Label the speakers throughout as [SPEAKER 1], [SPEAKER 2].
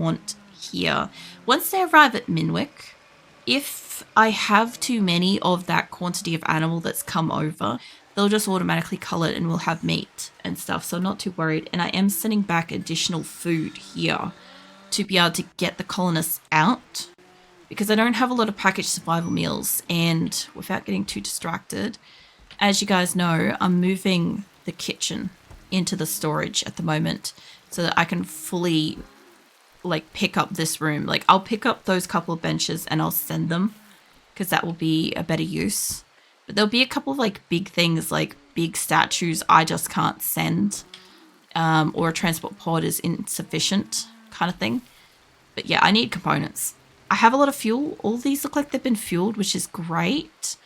[SPEAKER 1] want here. Once they arrive at Minwick, if I have too many of that quantity of animal that's come over, they'll just automatically cull it and we'll have meat and stuff. So I'm not too worried. And I am sending back additional food here to be able to get the colonists out, because I don't have a lot of packaged survival meals. And without getting too distracted, as you guys know, I'm moving the kitchen into the storage at the moment so that I can fully like pick up this room. Like I'll pick up those couple of benches and I'll send them because that will be a better use. But there'll be a couple of like big things, like big statues I just can't send, or a transport pod is insufficient kind of thing. But yeah, I need components. I have a lot of fuel. All these look like they've been fueled, which is great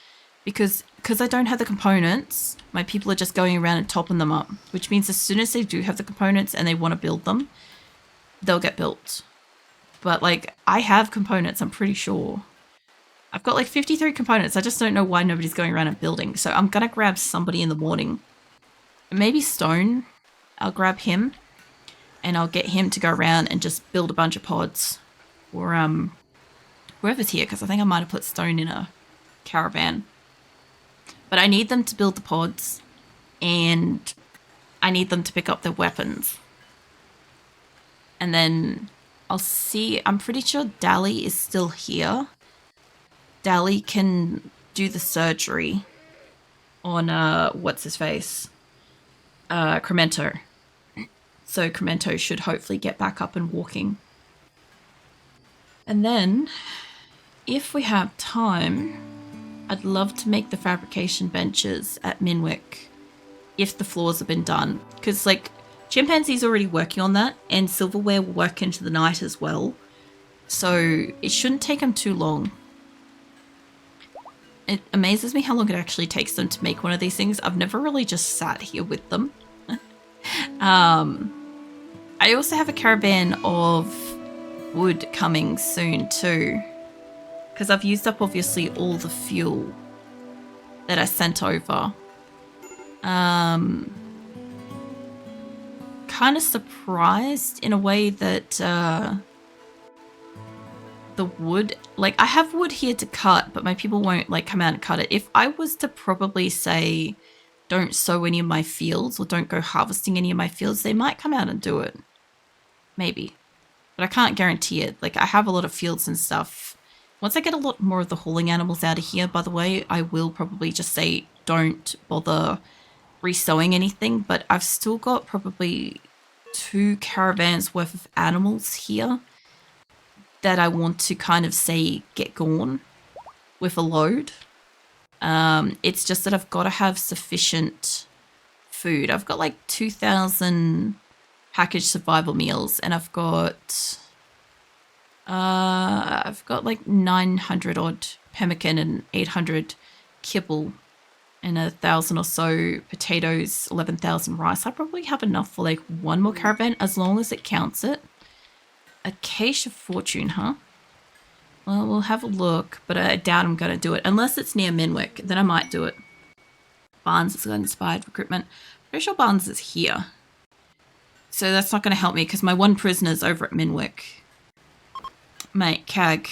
[SPEAKER 1] because I don't have the components, my people are just going around and topping them up, which means as soon as they do have the components and they want to build them, they'll get built. But like, I have components, I'm pretty sure. I've got like 53 components. I just don't know why nobody's going around and building. So I'm going to grab somebody in the morning. Maybe Stone. I'll grab him and I'll get him to go around and just build a bunch of pods. Or whoever's here, because I think I might have put Stone in a caravan. But I need them to build the pods and I need them to pick up their weapons. And then I'll see, I'm pretty sure Dally is still here. Dally can do the surgery on, what's his face? Cremento. So Cremento should hopefully get back up and walking. And then, if we have time, I'd love to make the fabrication benches at Minwick if the floors have been done. Because, like, Chimpanzee's already working on that, and Silverware will work into the night as well. So it shouldn't take them too long. It amazes me how long it actually takes them to make one of these things. I've never really just sat here with them. I also have a caravan of wood coming soon too, because I've used up obviously all the fuel that I sent over. Kind of surprised in a way that the wood, like I have wood here to cut, but my people won't like come out and cut it. If I was to probably say don't sow any of my fields or don't go harvesting any of my fields, they might come out and do it. Maybe. But I can't guarantee it. Like, I have a lot of fields and stuff. Once I get a lot more of the hauling animals out of here, by the way, I will probably just say don't bother re-sowing anything. But I've still got probably 2 caravans worth of animals here that I want to kind of say get gone with a load. It's just that I've got to have sufficient food. I've got like 2,000 packaged survival meals, and I've got like 900 odd pemmican and 800 kibble and 1,000 or so potatoes, 11,000 rice. I probably have enough for like 1 more caravan as long as it counts it. Acacia Fortune, huh? Well, we'll have a look, but I doubt I'm going to do it. Unless it's near Minwick, then I might do it. Barnes has got inspired recruitment. Pretty sure Barnes is here. So that's not going to help me because my 1 prisoner's over at Minwick. Mate, Cag,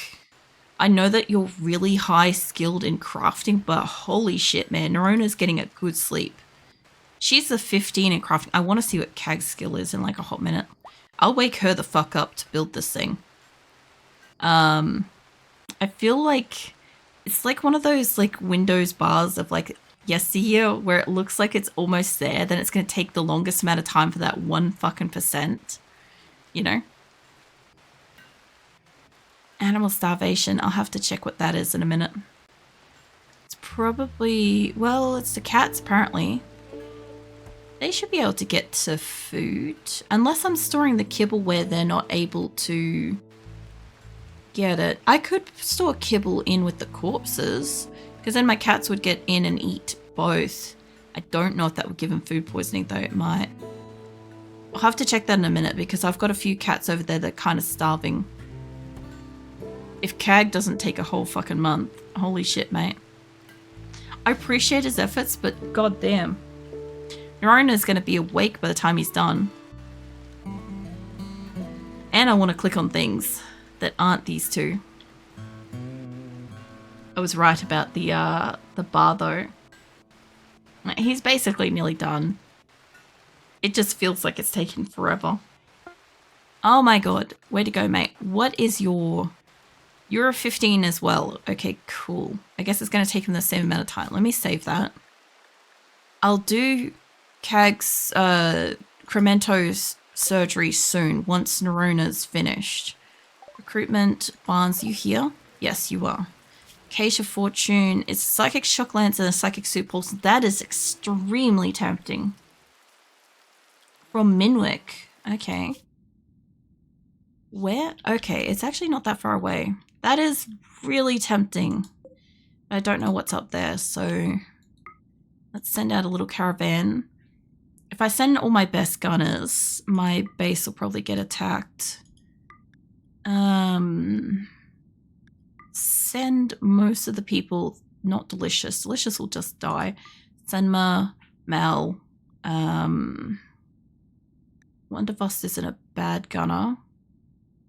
[SPEAKER 1] I know that you're really high skilled in crafting, but holy shit, man. Nerona's getting a good sleep. She's a 15 in crafting. I want to see what Cag's skill is in like a hot minute. I'll wake her the fuck up to build this thing. I feel like it's like one of those like Windows bars of like yesteryear where it looks like it's almost there, then it's going to take the longest amount of time for that 1 fucking %, you know? Animal starvation. I'll have to check what that is in a minute. It's probably, well, it's the cats apparently. They should be able to get to food. Unless I'm storing the kibble where they're not able to get it. I could store kibble in with the corpses, because then my cats would get in and eat both. I don't know if that would give them food poisoning, though it might. I'll have to check that in a minute, because I've got a few cats over there that are kind of starving. If Cag doesn't take a whole fucking month, holy shit, mate. I appreciate his efforts, but goddamn. Nerona's going to be awake by the time he's done. And And I want to click on things that aren't these two. I was right about the bar though. He's basically nearly done. It just feels like it's taking forever. Oh my god. Way to go, mate. What is your... You're a 15 as well. Okay, cool. I guess it's going to take him the same amount of time. Let me save that. I'll do Cag's Cremento's surgery soon, once Nerona's finished. Recruitment. Barnes, you here? Yes, you are. Acacia Fortune. It's a Psychic Shock Lance and a Psychic Suit Pulse. That is extremely tempting. From Minwick. Okay. Where? Okay, it's actually not that far away. That is really tempting. I don't know what's up there, so let's send out a little caravan. If I send all my best gunners, my base will probably get attacked. Send most of the people, not Delicious. Delicious will just die. Senma, Mal, Wondervoss isn't a bad gunner.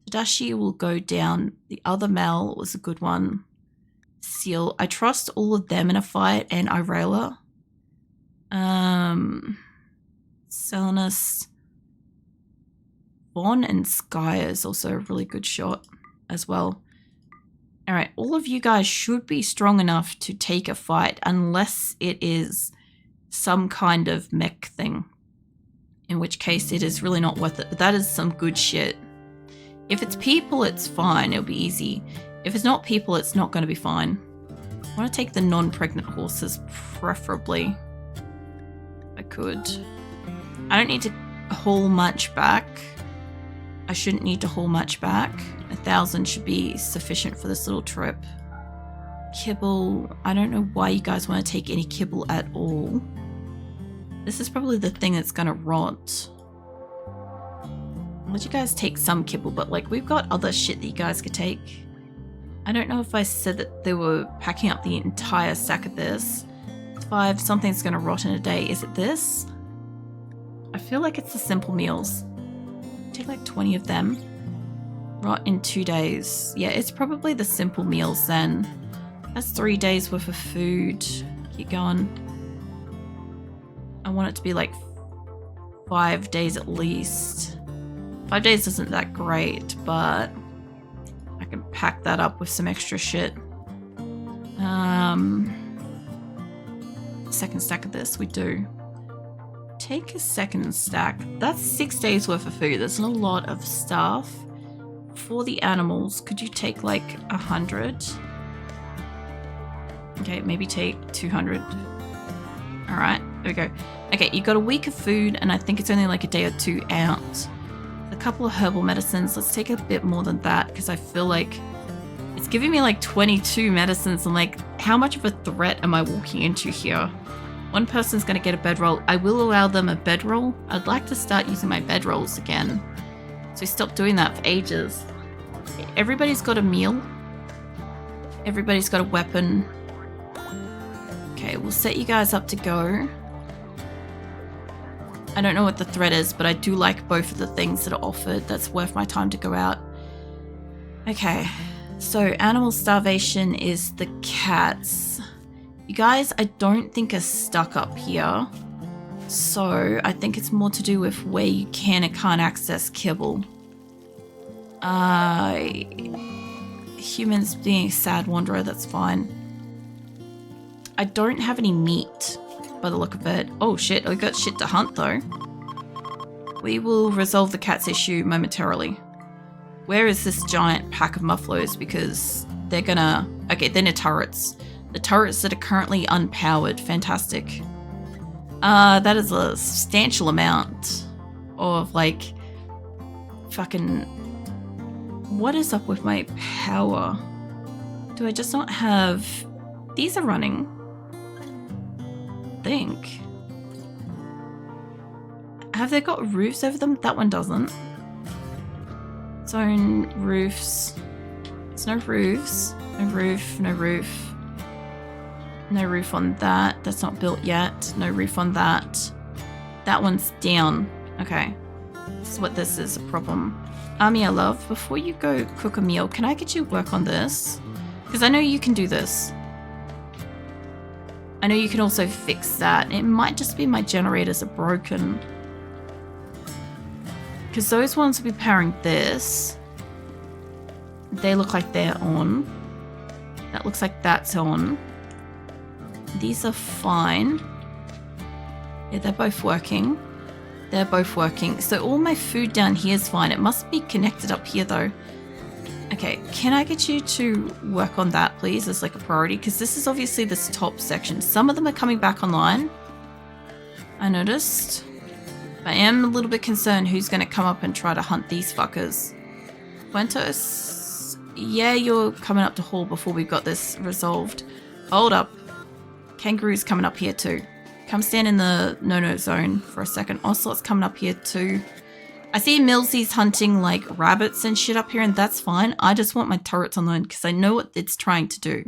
[SPEAKER 1] Tadashi will go down. The other Mal was a good one. Seal. I trust all of them in a fight, and Irela. Selenus. Vaughn and Sky is also a really good shot as well. Alright, all of you guys should be strong enough to take a fight unless it is some kind of mech thing. In which case it is really not worth it. But that is some good shit. If it's people, it's fine. It'll be easy. If it's not people, it's not going to be fine. I want to take the non-pregnant horses, preferably. If I could. I don't need to haul much back. I shouldn't need to haul much back. 1,000 should be sufficient for this little trip. Kibble. I don't know why you guys want to take any kibble at all. This is probably the thing that's going to rot. I'll let you guys take some kibble, but like we've got other shit that you guys could take. I don't know if I said that they were packing up the entire stack of this. 5, something's going to rot in a day. Is it this? I feel like it's the simple meals. Take like 20 of them. Rot in 2 days. Yeah, it's probably the simple meals then. That's 3 days worth of food. Keep going. I want it to be like 5 days at least. 5 days isn't that great, but I can pack that up with some extra shit. Second stack of this, we do. Take a second stack. That's 6 days worth of food. That's not a lot of stuff. For the animals, could you take like 100? Okay, maybe take 200. Alright, there we go. Okay, you got a week of food, and I think it's only like a day or two out. A couple of herbal medicines. Let's take a bit more than that, because I feel like it's giving me like 22 medicines. I'm like, how much of a threat am I walking into here? One person's going to get a bedroll. I will allow them a bedroll. I'd like to start using my bedrolls again. So we stopped doing that for ages. Everybody's got a meal. Everybody's got a weapon. Okay, we'll set you guys up to go. I don't know what the threat is, but I do like both of the things that are offered. That's worth my time to go out. Okay, so animal starvation is the cats. You guys, I don't think are stuck up here. So I think it's more to do with where you can and can't access kibble. Humans being a sad wanderer, that's fine. I don't have any meat by the look of it. Oh shit, I got shit to hunt though. We will resolve the cat's issue momentarily. Where is this giant pack of mufflos? Because they're gonna... Okay, they're near turrets. The turrets that are currently unpowered. Fantastic. That is a substantial amount of like... Fucking... What is up with my power? Do I just not have... These are running. I think. Have they got roofs over them? That one doesn't. Zone roofs. There's no roofs. No roof, no roof. No roof on that. That's not built yet. No roof on that. That one's down. Okay. This is what this is, a problem. Amia, love, before you go cook a meal, can I get you to work on this? Because I know you can do this. I know you can also fix that. It might just be my generators are broken. Because those ones will be powering this. They look like they're on. That looks like that's on. These are fine. Yeah, they're both working. They're both working. So all my food down here is fine. It must be connected up here though. Okay, can I get you to work on that please as like a priority? Because this is obviously this top section. Some of them are coming back online. I noticed. I am a little bit concerned who's going to come up and try to hunt these fuckers. Fuentos, yeah, you're coming up to haul before we've got this resolved. Hold up. Kangaroo's coming up here too. Come stand in the no-no zone for a second. Ocelot's coming up here too. I see Millsy's hunting like rabbits and shit up here, and that's fine. I just want my turrets online because I know what it's trying to do.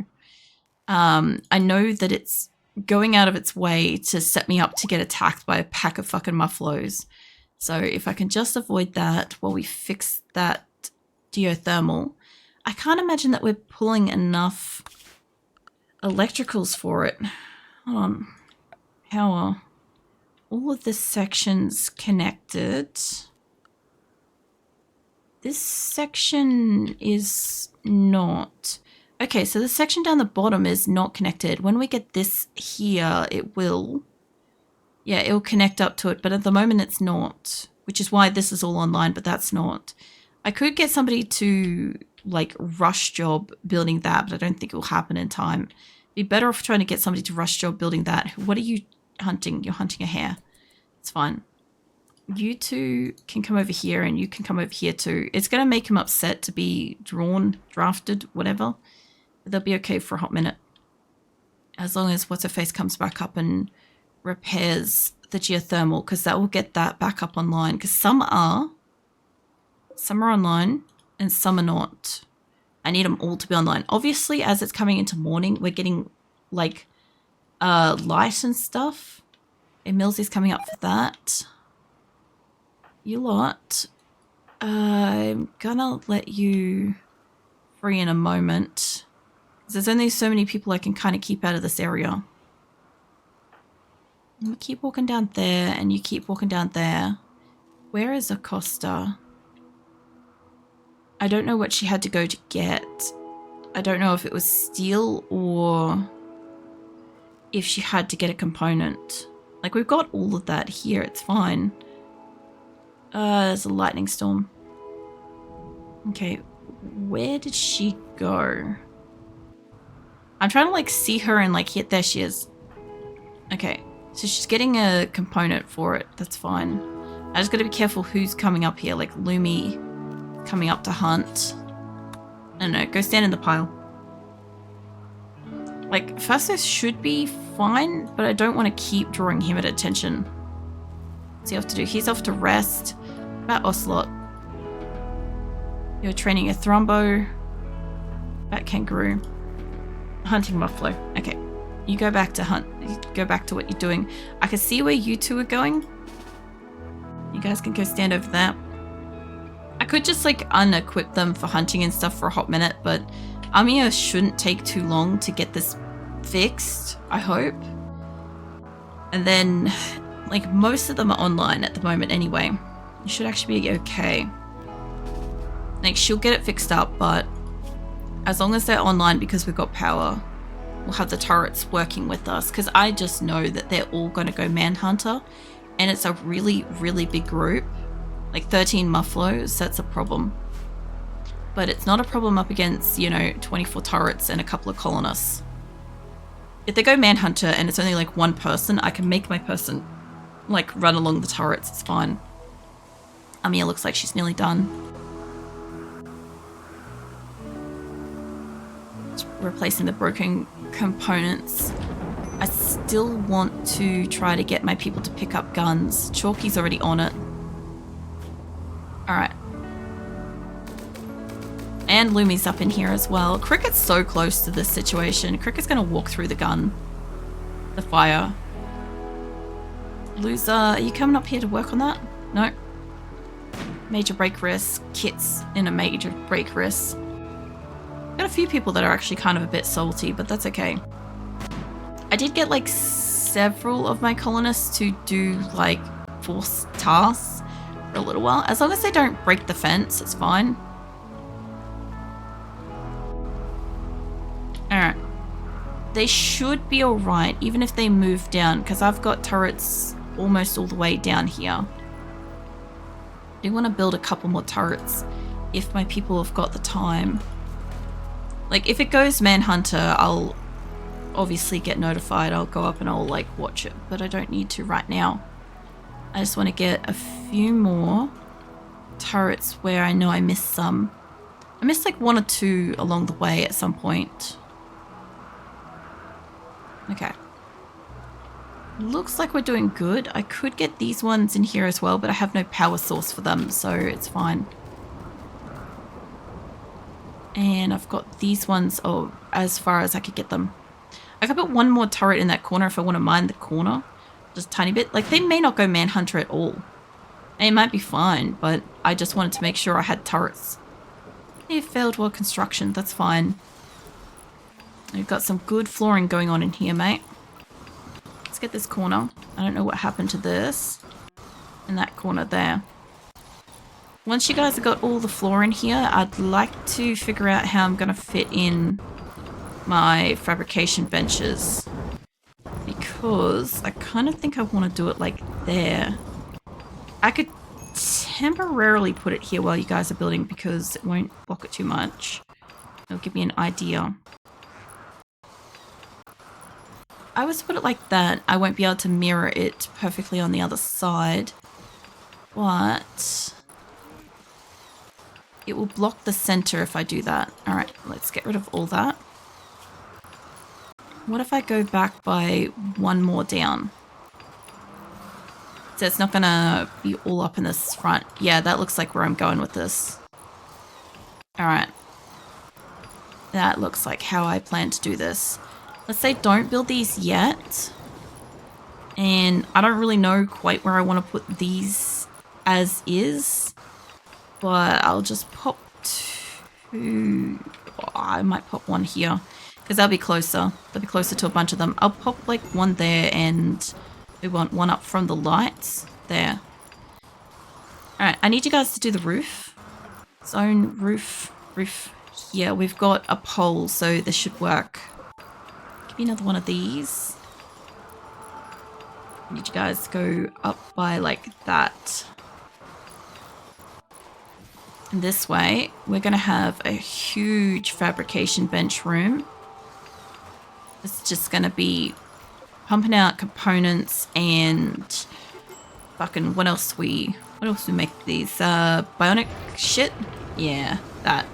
[SPEAKER 1] I know that it's going out of its way to set me up to get attacked by a pack of fucking muffaloes. So if I can just avoid that while we fix that geothermal. I can't imagine that we're pulling enough electricals for it. Hold on. How are all of this section's connected? This section is not. Okay, so the section down the bottom is not connected. When we get this here, it will. Yeah, it will connect up to it, but at the moment it's not. Which is why this is all online, but that's not. I could get somebody to, like, rush job building that, but I don't think it will happen in time. Be better off trying to get somebody to rush job building that. What are you hunting? You're hunting a hare. It's fine. You two can come over here and you can come over here too. It's going to make him upset to be drafted, whatever. But they'll be okay for a hot minute. As long as What's-Her-Face comes back up and repairs the geothermal, because that will get that back up online. Because some are online and some are not. I need them all to be online. Obviously, as it's coming into morning, we're getting like light and stuff. And Millsy's coming up for that. You lot. I'm gonna let you free in a moment. There's only so many people I can kind of keep out of this area. You keep walking down there and you keep walking down there. Where is Acosta? I don't know what she had to go to get. I don't know if it was steel or if she had to get a component. Like, we've got all of that here. It's fine. There's a lightning storm. Okay, where did she go? I'm trying to, like, see her and, like, hit. There she is. Okay, so she's getting a component for it. That's fine. I just gotta be careful who's coming up here. Like, Lumi coming up to hunt. I don't know, go stand in the pile. Like, Fastos should be fine, but I don't want to keep drawing him at attention. What's he off to do? He's off to rest. Bat Ocelot. You're training a Thrumbo. Bat Kangaroo. Hunting Muffalo. Okay. You go back to hunt. You go back to what you're doing. I can see where you two are going. You guys can go stand over there. I could just like unequip them for hunting and stuff for a hot minute, but Amia shouldn't take too long to get this fixed, I hope. And then, like, most of them are online at the moment anyway. It should actually be okay. Like, she'll get it fixed up, but as long as they're online because we've got power, we'll have the turrets working with us. Because I just know that they're all going to go Manhunter, and it's a really, really big group. Like 13 muffaloes, that's a problem. But it's not a problem up against, you know, 24 turrets and a couple of colonists. If they go Manhunter and it's only like one person, I can make my person like run along the turrets. It's fine. Amia looks like she's nearly done. Just replacing the broken components. I still want to try to get my people to pick up guns. Chalky's already on it. Alright. And Lumi's up in here as well. Cricket's so close to this situation. Cricket's gonna walk through the gun. The fire. Loser, are you coming up here to work on that? No. major break risk, kits in a major break risk. Got a few people that are actually kind of a bit salty, but that's okay. I did get like several of my colonists to do like forced tasks for a little while. As long as they don't break the fence, it's fine. Alright. They should be alright, even if they move down, because I've got turrets almost all the way down here. I do want to build a couple more turrets if my people have got the time. Like, if it goes Manhunter, I'll obviously get notified. I'll go up and I'll, like, watch it, but I don't need to right now. I just want to get a few more turrets where I know I missed some. I missed, like, 1 or 2 along the way at some point. Okay. Looks like we're doing good. I could get these ones in here as well, but I have no power source for them, so it's fine. And I've got these ones, oh, as far as I could get them. I could put 1 more turret in that corner if I want to mine the corner. Just a tiny bit. Like, they may not go Manhunter at all. And it might be fine, but I just wanted to make sure I had turrets. It failed well construction, that's fine. We've got some good flooring going on in here, mate. Let's get this corner. I don't know what happened to this. In that corner there. Once you guys have got all the floor in here, I'd like to figure out how I'm going to fit in my fabrication benches. Because I kind of think I want to do it like there. I could temporarily put it here while you guys are building because it won't block it too much. It'll give me an idea. I was to put it like that, I won't be able to mirror it perfectly on the other side. But it will block the center if I do that. Alright, let's get rid of all that. What if I go back by 1 more down? So it's not gonna be all up in this front. Yeah, that looks like where I'm going with this. Alright. That looks like how I plan to do this. Let's say don't build these yet. And I don't really know quite where I want to put these as is. But I'll just pop 2. Oh, I might pop 1 here. Because that'll be closer. That'll be closer to a bunch of them. I'll pop like 1 there and we want 1 up from the lights. There. Alright, I need you guys to do the roof. Zone, roof, roof. Here, we've got a pole, so this should work. Give me another one of these. I need you guys to go up by like that. And this way, we're going to have a huge fabrication bench room. It's just going to be pumping out components and fucking what else we make these? Bionic shit? Yeah, that.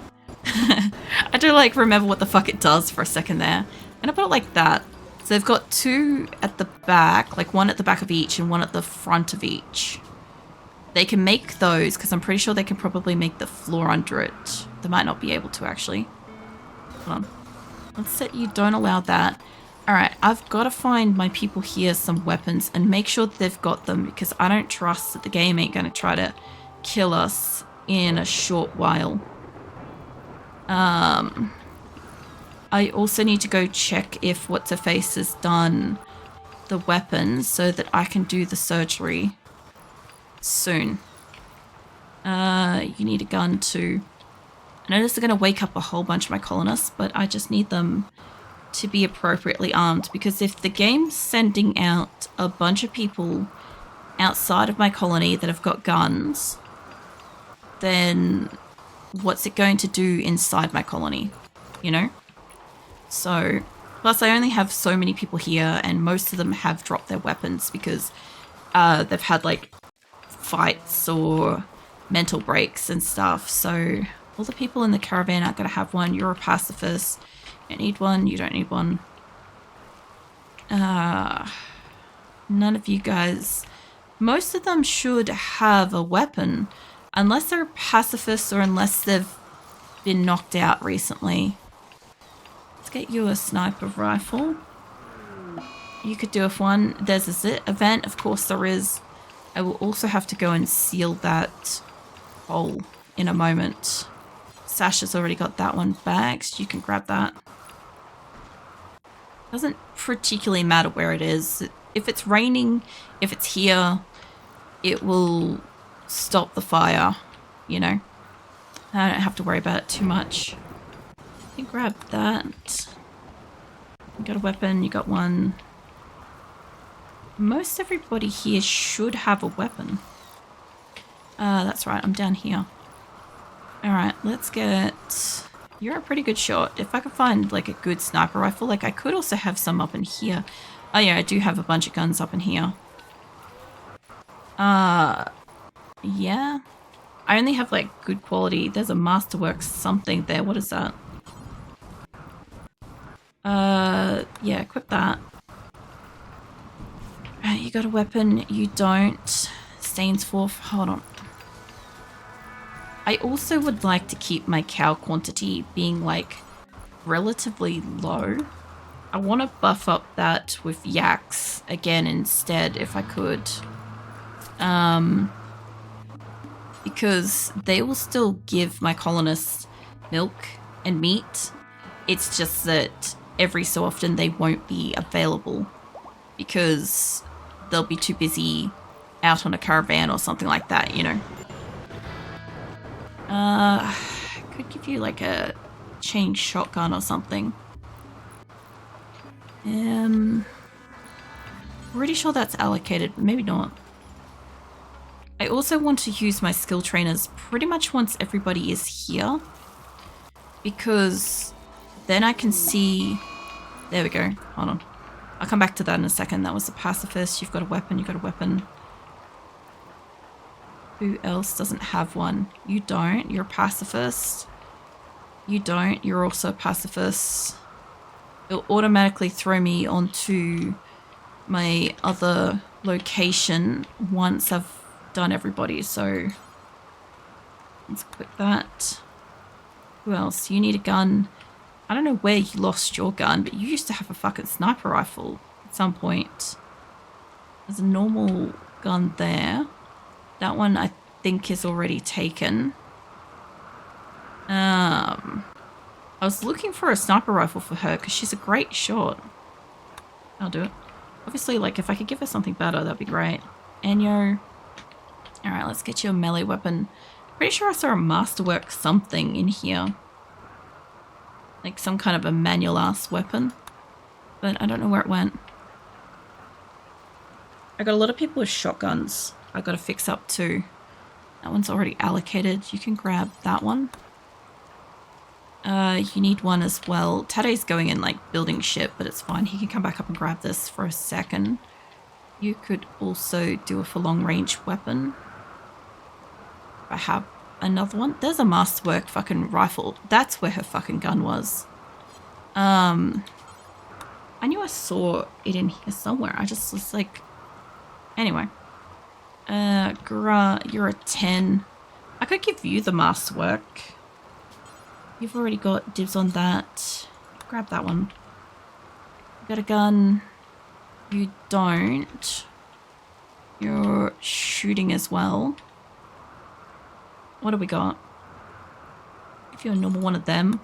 [SPEAKER 1] I don't like remember what the fuck it does for a second there. I'm going to put it like that. So they've got 2 at the back, like 1 at the back of each and 1 at the front of each. They can make those, because I'm pretty sure they can probably make the floor under it. They might not be able to, actually. Hold on. Let's set you don't allow that. Alright, I've got to find my people here some weapons and make sure that they've got them, because I don't trust that the game ain't going to try to kill us in a short while. I also need to go check if What's-Her-Face has done the weapons so that I can do the surgery soon. You need a gun too. I know this is going to wake up a whole bunch of my colonists, but I just need them to be appropriately armed, because if the game's sending out a bunch of people outside of my colony that have got guns, then what's it going to do inside my colony, you know? So, plus I only have so many people here, and most of them have dropped their weapons because they've had like fights or mental breaks and stuff. So all the people in the caravan aren't going to have one. You're a pacifist. You don't need one. You don't need one. None of you guys. Most of them should have a weapon, unless they're pacifists or unless they've been knocked out recently. Let's get you a sniper rifle. You could do with one. There's a event, of course there is. I will also have to go and seal that coal in a moment. Sasha's already got that one bagged. You can grab that. Doesn't particularly matter where it is. If it's raining, if it's here, it will stop the fire, you know. I don't have to worry about it too much. You grab that. You got a weapon, you got one. Most everybody here should have a weapon. That's right, I'm down here. Alright, let's get... You're a pretty good shot. If I could find like a good sniper rifle, like I could also have some up in here. Oh yeah, I do have a bunch of guns up in here. Yeah. I only have like good quality. There's a Masterworks something there. What is that? Yeah, equip that. You got a weapon, you don't. Stainsforth, hold on. I also would like to keep my cow quantity being like relatively low. I want to buff up that with yaks again instead if I could. Because they will still give my colonists milk and meat. It's just that every so often they won't be available because they'll be too busy out on a caravan or something like that, you know. I could give you like a chain shotgun or something. Pretty sure that's allocated, but maybe not. I also want to use my skill trainers pretty much once everybody is here, because then I can see... There we go. Hold on. I'll come back to that in a second. That was the pacifist. You've got a weapon. You've got a weapon. Who else doesn't have one? You don't. You're a pacifist. You don't. You're also a pacifist. It'll automatically throw me onto my other location once I've done everybody. So let's equip that. Who else? You need a gun. I don't know where you lost your gun, but you used to have a fucking sniper rifle at some point. There's a normal gun there. That one I think is already taken. I was looking for a sniper rifle for her because she's a great shot. I'll do it. Obviously, like, if I could give her something better, that'd be great. Anyo. Alright, let's get you a melee weapon. Pretty sure I saw a Masterwork something in here. Like some kind of a manual-ass weapon. But I don't know where it went. I got a lot of people with shotguns I gotta fix up too. That one's already allocated. You can grab that one. You need one as well. Tade's going in like building ship, but it's fine. He can come back up and grab this for a second. You could also do it for long range weapon. I have another one. There's a Masterwork fucking rifle. That's where her fucking gun was. I knew I saw it in here somewhere. I just was like... Anyway. You're a 10. I could give you the Masterwork. You've already got dibs on that. Grab that one. You got a gun. You don't. You're shooting as well. What do we got? If you're a normal one of them.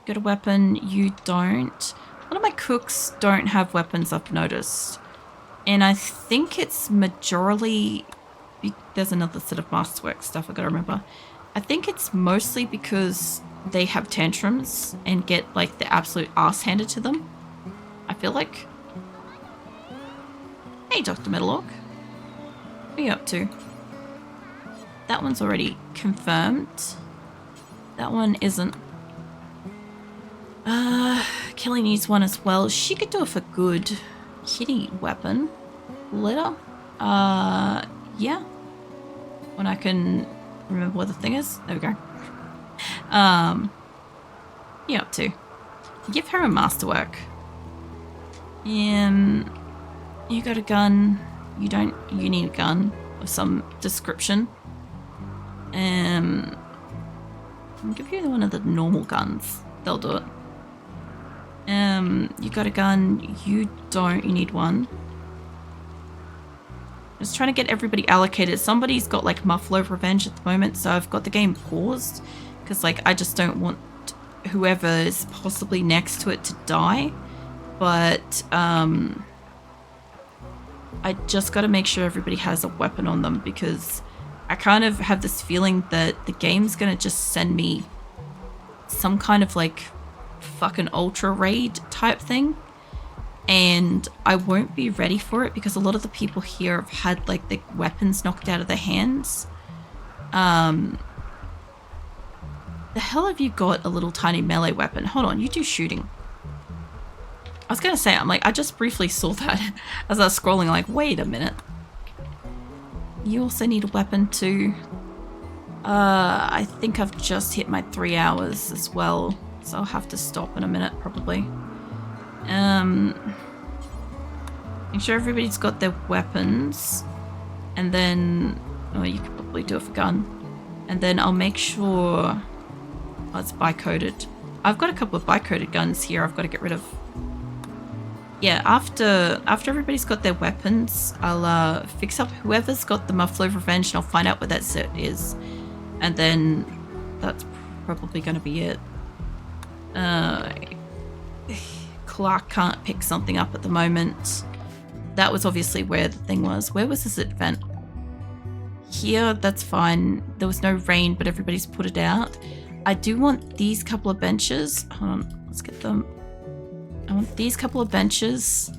[SPEAKER 1] Got a weapon. You don't. A lot of my cooks don't have weapons, I've noticed. And I think it's majorly... There's another set of Masterwork stuff I gotta remember. I think it's mostly because they have tantrums and get like the absolute ass handed to them. I feel like. Hey, Dr. Metalorg. What are you up to? That one's already confirmed. That one isn't. Kelly needs one as well. She could do it for good. Kitty weapon. Litter? Yeah. When I can remember what the thing is. There we go. You up to? Give her a Masterwork. You got a gun. You don't. You need a gun of some description. I'll give you one of the normal guns. They'll do it. You got a gun. You don't. You need one. Just trying to get everybody allocated. Somebody's got like Muffalo Revenge at the moment, so I've got the game paused because like I just don't want whoever is possibly next to it to die. But I just got to make sure everybody has a weapon on them, because I kind of have this feeling that the game's gonna just send me some kind of like fucking ultra raid type thing, and I won't be ready for it because a lot of the people here have had like the weapons knocked out of their hands. The hell have you got a little tiny melee weapon? Hold on, you do shooting. I was gonna say, I'm like, I just briefly saw that as I was scrolling, like, wait a minute. You also need a weapon too. I think I've just hit my 3 hours as well, so I'll have to stop in a minute probably. Make sure everybody's got their weapons, and then, oh, you could probably do it for gun. And then I'll make sure, oh, it's bi-coded. I've got a couple of bi-coded guns here I've got to get rid of. Yeah, after everybody's got their weapons, I'll fix up whoever's got the Muffalo Revenge, and I'll find out what that set is. And then that's probably going to be it. Clark can't pick something up at the moment. That was obviously where the thing was. Where was this event? Here, that's fine. There was no rain, but everybody's put it out. I do want these couple of benches. Hold on, let's get them. I want these couple of benches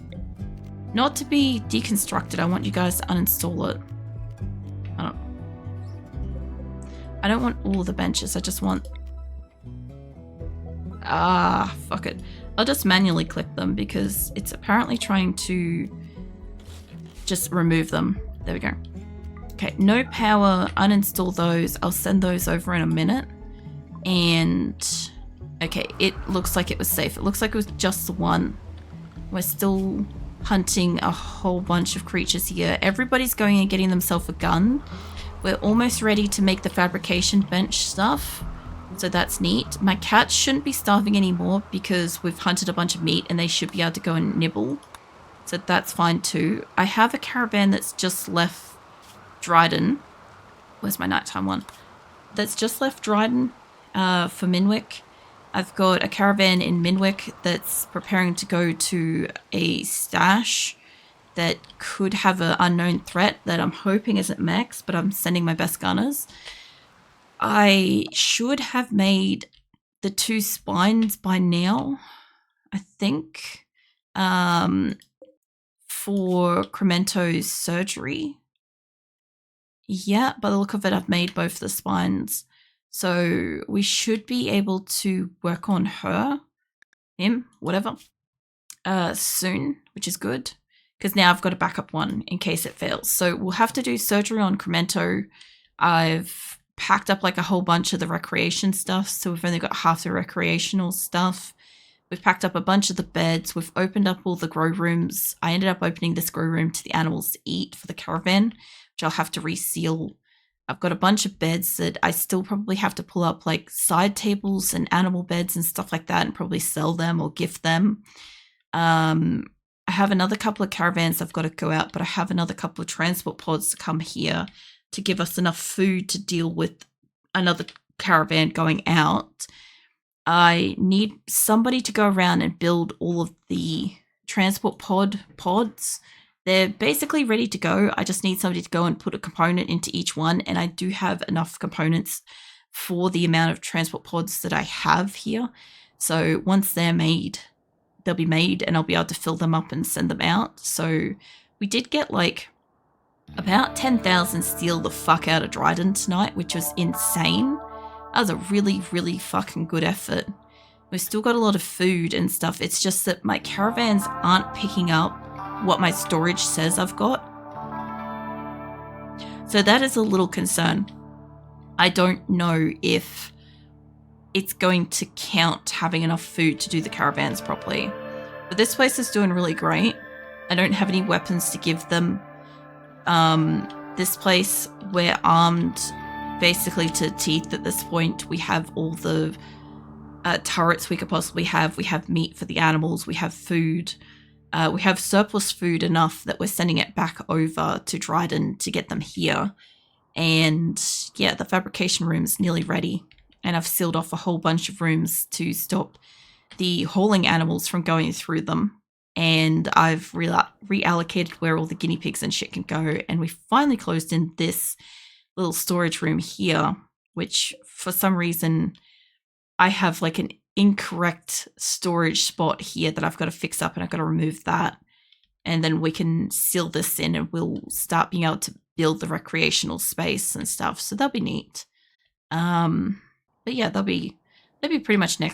[SPEAKER 1] not to be deconstructed. I want you guys to uninstall it. I don't want all of the benches. I just want... fuck it. I'll just manually click them because it's apparently trying to just remove them. There we go. Okay, no power. Uninstall those. I'll send those over in a minute. And... okay, it looks like it was safe. It looks like it was just the one. We're still hunting a whole bunch of creatures here. Everybody's going and getting themselves a gun. We're almost ready to make the fabrication bench stuff. So that's neat. My cats shouldn't be starving anymore because we've hunted a bunch of meat and they should be able to go and nibble. So that's fine too. I have a caravan that's just left Dryden. Where's my nighttime one? That's just left Dryden for Minwick. I've got a caravan in Minwick that's preparing to go to a stash that could have an unknown threat that I'm hoping isn't max, but I'm sending my best gunners. I should have made the 2 spines by now, I think, for Cremento's surgery. Yeah, by the look of it, I've made both the spines. So we should be able to work on her, him, whatever, soon, which is good. Because now I've got a backup one in case it fails. So we'll have to do surgery on Cremento. I've packed up like a whole bunch of the recreation stuff. So we've only got half the recreational stuff. We've packed up a bunch of the beds. We've opened up all the grow rooms. I ended up opening this grow room to the animals to eat for the caravan, which I'll have to reseal. I've got a bunch of beds that I still probably have to pull up, like side tables and animal beds and stuff like that, and probably sell them or gift them. I have another couple of caravans I've got to go out, but I have another couple of transport pods to come here to give us enough food to deal with another caravan going out. I need somebody to go around and build all of the transport pods. They're basically ready to go. I just need somebody to go and put a component into each one, and I do have enough components for the amount of transport pods that I have here. So once they're made, they'll be made and I'll be able to fill them up and send them out. So we did get like about 10,000 steel the fuck out of Dryden tonight, which was insane. That was a really, really fucking good effort. We've still got a lot of food and stuff. It's just that my caravans aren't picking up what my storage says I've got. So that is a little concern. I don't know if it's going to count having enough food to do the caravans properly. But this place is doing really great. I don't have any weapons to give them. This place, we're armed basically to teeth at this point. We have all the turrets we could possibly have. We have meat for the animals. We have food. We have surplus food enough that we're sending it back over to Dryden to get them here. And yeah, the fabrication room is nearly ready. And I've sealed off a whole bunch of rooms to stop the hauling animals from going through them. And I've reallocated where all the guinea pigs and shit can go. And we finally closed in this little storage room here, which for some reason I have like an incorrect storage spot here that I've got to fix up, and I've got to remove that. And then we can seal this in and we'll start being able to build the recreational space and stuff. So that'll be neat. But yeah, that'll be pretty much next